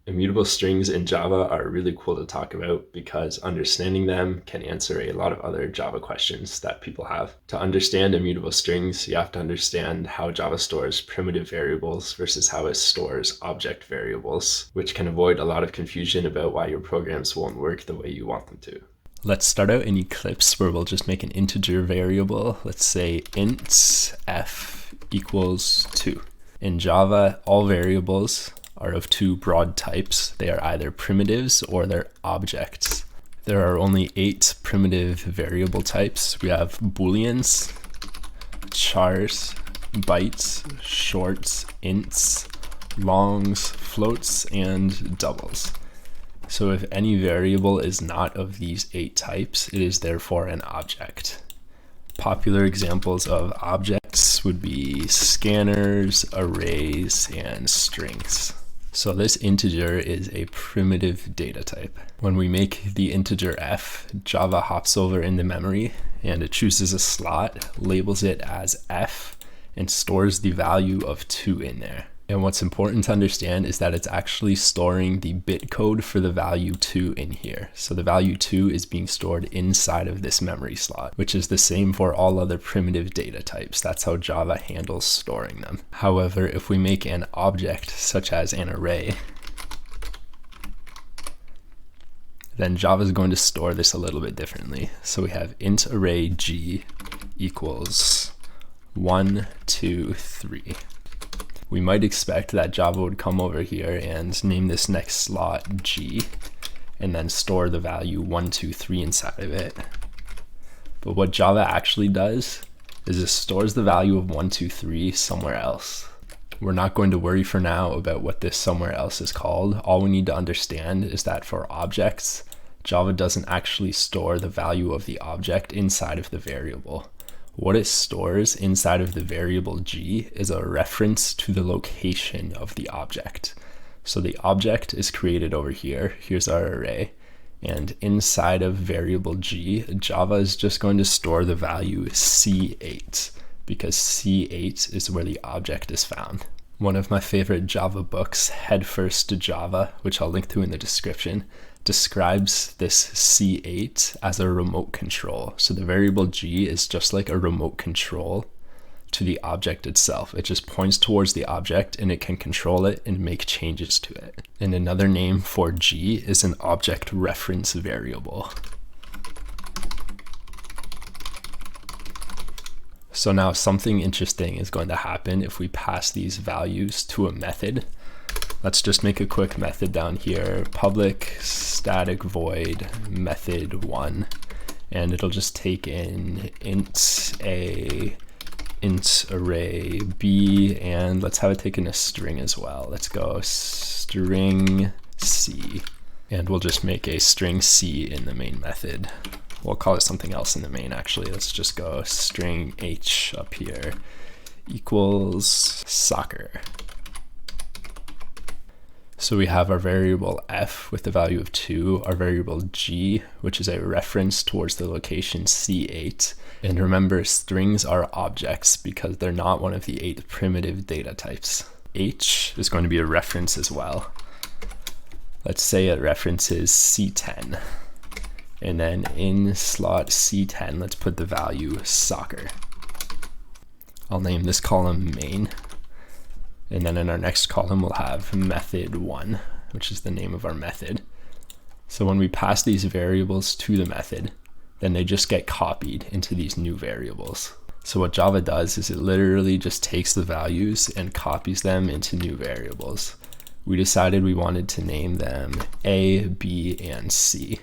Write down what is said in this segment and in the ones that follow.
Immutable strings in Java are really cool to talk about because understanding them can answer a lot of other Java questions that people have. To understand immutable strings, you have to understand how Java stores primitive variables versus how it stores object variables, which can avoid a lot of confusion about why your programs won't work the way you want them to. Let's start out in Eclipse where we'll just make an integer variable. Let's say int f equals 2. In Java, all variables are of two broad types. They are either primitives or they're objects. There are only 8 primitive variable types. We have booleans, chars, bytes, shorts, ints, longs, floats, and doubles. So if any variable is not of these 8 types, it is therefore an object. Popular examples of objects would be scanners, arrays, and strings. So this integer is a primitive data type. When we make the integer f, Java hops over in the memory and it chooses a slot, labels it as f, and stores the value of 2 in there. And what's important to understand is that it's actually storing the bit code for the value 2 in here. So the value 2 is being stored inside of this memory slot, which is the same for all other primitive data types. That's how Java handles storing them. However, if we make an object such as an array, then Java is going to store this a little bit differently. So we have int array g equals 1, 2, 3. We might expect that Java would come over here and name this next slot G and then store the value 1, 2, 3 inside of it. But what Java actually does is it stores the value of 1, 2, 3 somewhere else. We're not going to worry for now about what this somewhere else is called. All we need to understand is that for objects, Java doesn't actually store the value of the object inside of the variable. What it stores inside of the variable g is a reference to the location of the object. So the object is created over here. Here's our array. And inside of variable g, Java is just going to store the value C8 because C8 is where the object is found. One of my favorite Java books, Head First to Java, which I'll link to in the description, describes this C8 as a remote control. So the variable g is just like a remote control to the object itself. It just points towards the object and it can control it and make changes to it. And another name for g is an object reference variable. So now something interesting is going to happen if we pass these values to a method. Let's just make a quick method down here, public static void method 1, and it'll just take in int a, int array b, and let's have it take in a string as well. Let's go string c, and we'll just make a string c in the main method. We'll call it something else in the main actually. Let's just go string h up here equals soccer. So we have our variable f with the value of 2, our variable g, which is a reference towards the location C8. And remember, strings are objects because they're not one of the 8 primitive data types. H is going to be a reference as well. Let's say it references C10. And then in slot C10, let's put the value soccer. I'll name this column main. And then in our next column, we'll have method 1, which is the name of our method. So when we pass these variables to the method, then they just get copied into these new variables. So what Java does is it literally just takes the values and copies them into new variables. We decided we wanted to name them A, B, and C.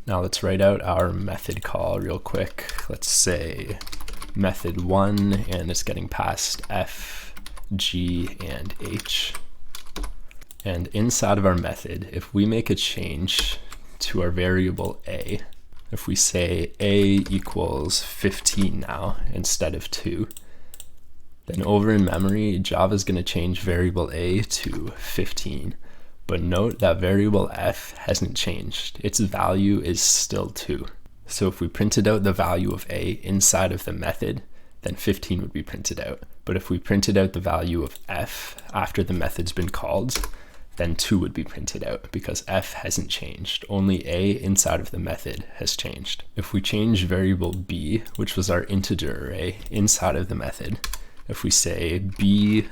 Now let's write out our method call real quick. Let's say method 1, and it's getting passed f, g, and h. And inside of our method, if we make a change to our variable a, if we say a equals 15 now instead of 2, then over in memory, Java is going to change variable a to 15. But note that variable f hasn't changed. Its value is still 2. So if we printed out the value of a inside of the method, then 15 would be printed out. But if we printed out the value of f after the method's been called, then 2 would be printed out because f hasn't changed. Only a inside of the method has changed. If we change variable b, which was our integer array, inside of the method, if we say b0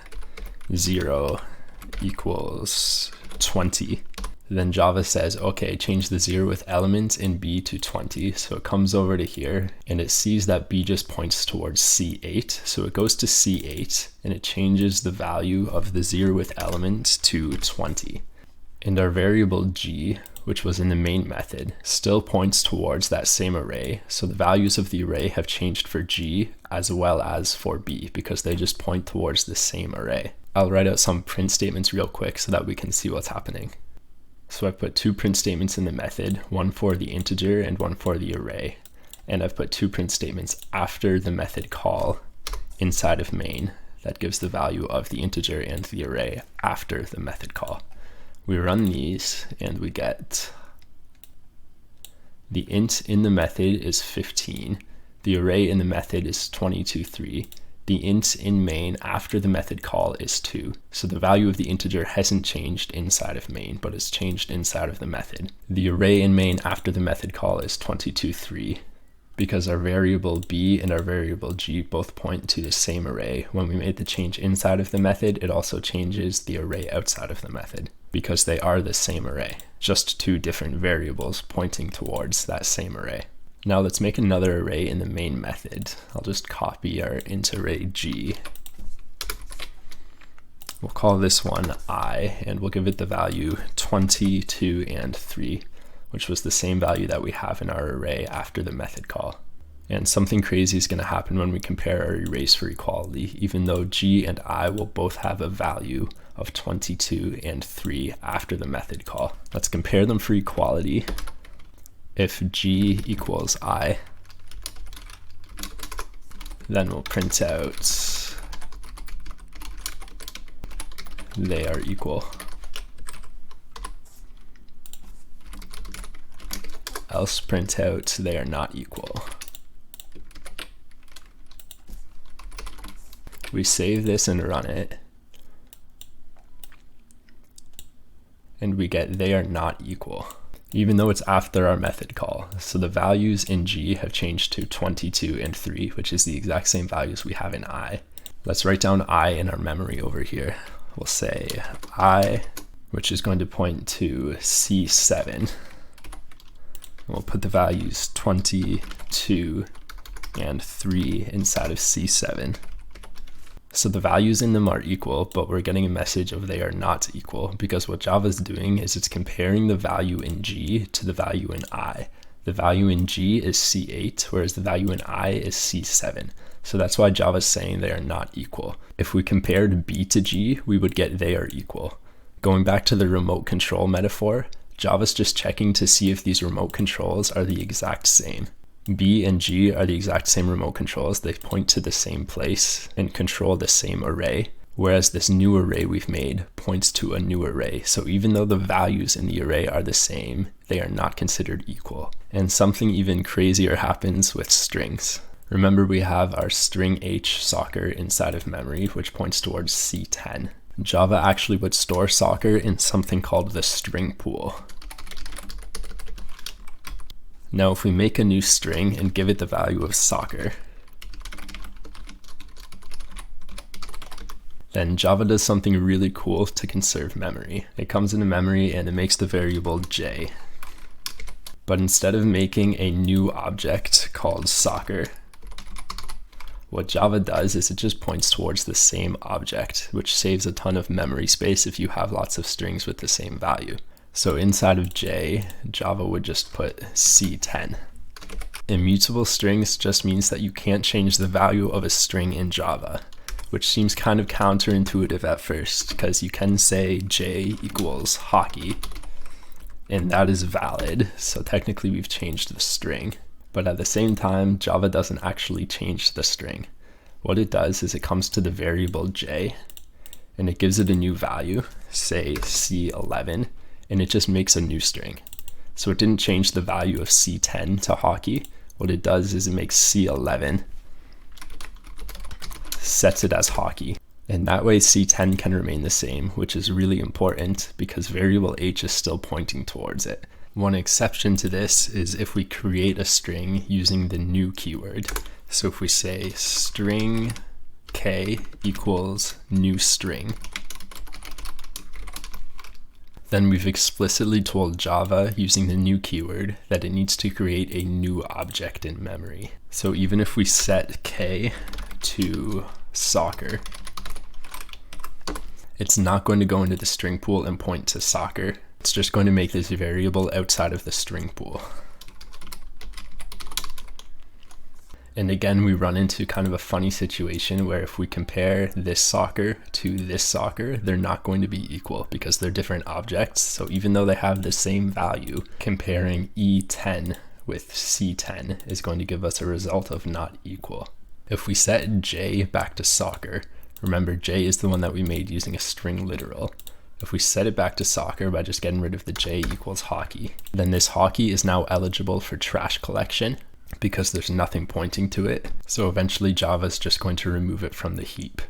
equals 20, then Java says, okay, change the 0 with element in b to 20. So it comes over to here and it sees that b just points towards C8. So it goes to C8 and it changes the value of the 0 with element to 20. And our variable g, which was in the main method, still points towards that same array. So the values of the array have changed for g as well as for b because they just point towards the same array. I'll write out some print statements real quick so that we can see what's happening. So I've put 2 print statements in the method, one for the integer and one for the array. And I've put 2 print statements after the method call inside of main that gives the value of the integer and the array after the method call. We run these and we get the int in the method is 15. The array in the method is 22.3. The int in main after the method call is 2. So the value of the integer hasn't changed inside of main, but it's changed inside of the method. The array in main after the method call is 22.3. Because our variable b and our variable g both point to the same array. When we made the change inside of the method, it also changes the array outside of the method because they are the same array, just 2 different variables pointing towards that same array. Now let's make another array in the main method. I'll just copy our int array g. We'll call this one I, and we'll give it the value 20, 2, and 3, which was the same value that we have in our array after the method call. And something crazy is going to happen when we compare our arrays for equality, even though g and I will both have a value of 22 and 3 after the method call. Let's compare them for equality. If g equals I, then we'll print out they are equal. Else print out they are not equal. We save this and run it, and we get they are not equal, even though it's after our method call. So the values in g have changed to 22 and 3, which is the exact same values we have in I. Let's write down I in our memory over here. We'll say I, which is going to point to C7. And we'll put the values 22 and 3 inside of C7. So the values in them are equal, but we're getting a message of they are not equal because what Java is doing is it's comparing the value in g to the value in I. The value in g is C8, whereas the value in I is C7. So that's why Java is saying they are not equal. If we compared b to g, we would get they are equal. Going back to the remote control metaphor, Java's just checking to see if these remote controls are the exact same. B and G are the exact same remote controls. They point to the same place and control the same array, whereas this new array we've made points to a new array. So even though the values in the array are the same, they are not considered equal. And something even crazier happens with strings. Remember, we have our string h soccer inside of memory, which points towards C10. Java actually would store soccer in something called the string pool. Now if we make a new string and give it the value of soccer, then Java does something really cool to conserve memory. It comes into memory and it makes the variable j. But instead of making a new object called soccer, what Java does is it just points towards the same object, which saves a ton of memory space if you have lots of strings with the same value. So inside of j, Java would just put C10. Immutable strings just means that you can't change the value of a string in Java, which seems kind of counterintuitive at first, because you can say j equals hockey, and that is valid, so technically we've changed the string. But at the same time, Java doesn't actually change the string. What it does is it comes to the variable j, and it gives it a new value, say C11, and it just makes a new string. So it didn't change the value of C10 to hockey. What it does is it makes C11 sets it as hockey. And that way C10 can remain the same, which is really important because variable h is still pointing towards it. One exception to this is if we create a string using the new keyword. So if we say string k equals new string, then we've explicitly told Java using the new keyword that it needs to create a new object in memory. So even if we set k to soccer, it's not going to go into the string pool and point to soccer. It's just going to make this variable outside of the string pool. And again, we run into kind of a funny situation where if we compare this soccer to this soccer, they're not going to be equal because they're different objects. So even though they have the same value, comparing E10 with C10 is going to give us a result of not equal. If we set J back to soccer, remember J is the one that we made using a string literal. If we set it back to soccer by just getting rid of the J equals hockey, then this hockey is now eligible for trash collection because there's nothing pointing to it. So eventually Java is just going to remove it from the heap,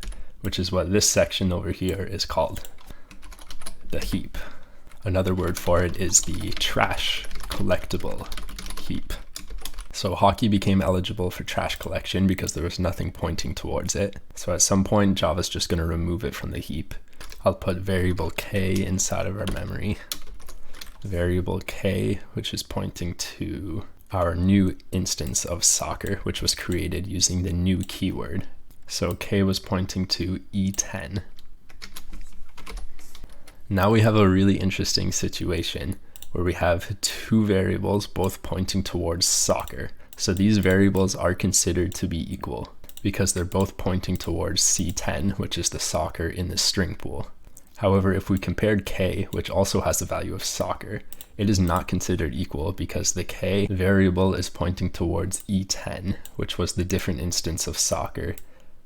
which is what this section over here is called, the heap. Another word for it is the trash collectible heap. So hockey became eligible for trash collection because there was nothing pointing towards it. So at some point Java's just going to remove it from the heap. I'll put variable k inside of our memory. Variable k, which is pointing to our new instance of soccer, which was created using the new keyword. So k was pointing to E10. Now we have a really interesting situation where we have two variables both pointing towards soccer. So these variables are considered to be equal because they're both pointing towards C10, which is the soccer in the string pool. However, if we compared k, which also has the value of soccer, it is not considered equal because the k variable is pointing towards E10, which was the different instance of soccer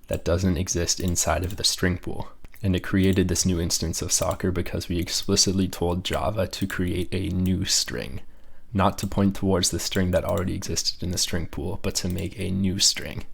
that doesn't exist inside of the string pool. And it created this new instance of soccer because we explicitly told Java to create a new string, not to point towards the string that already existed in the string pool, but to make a new string.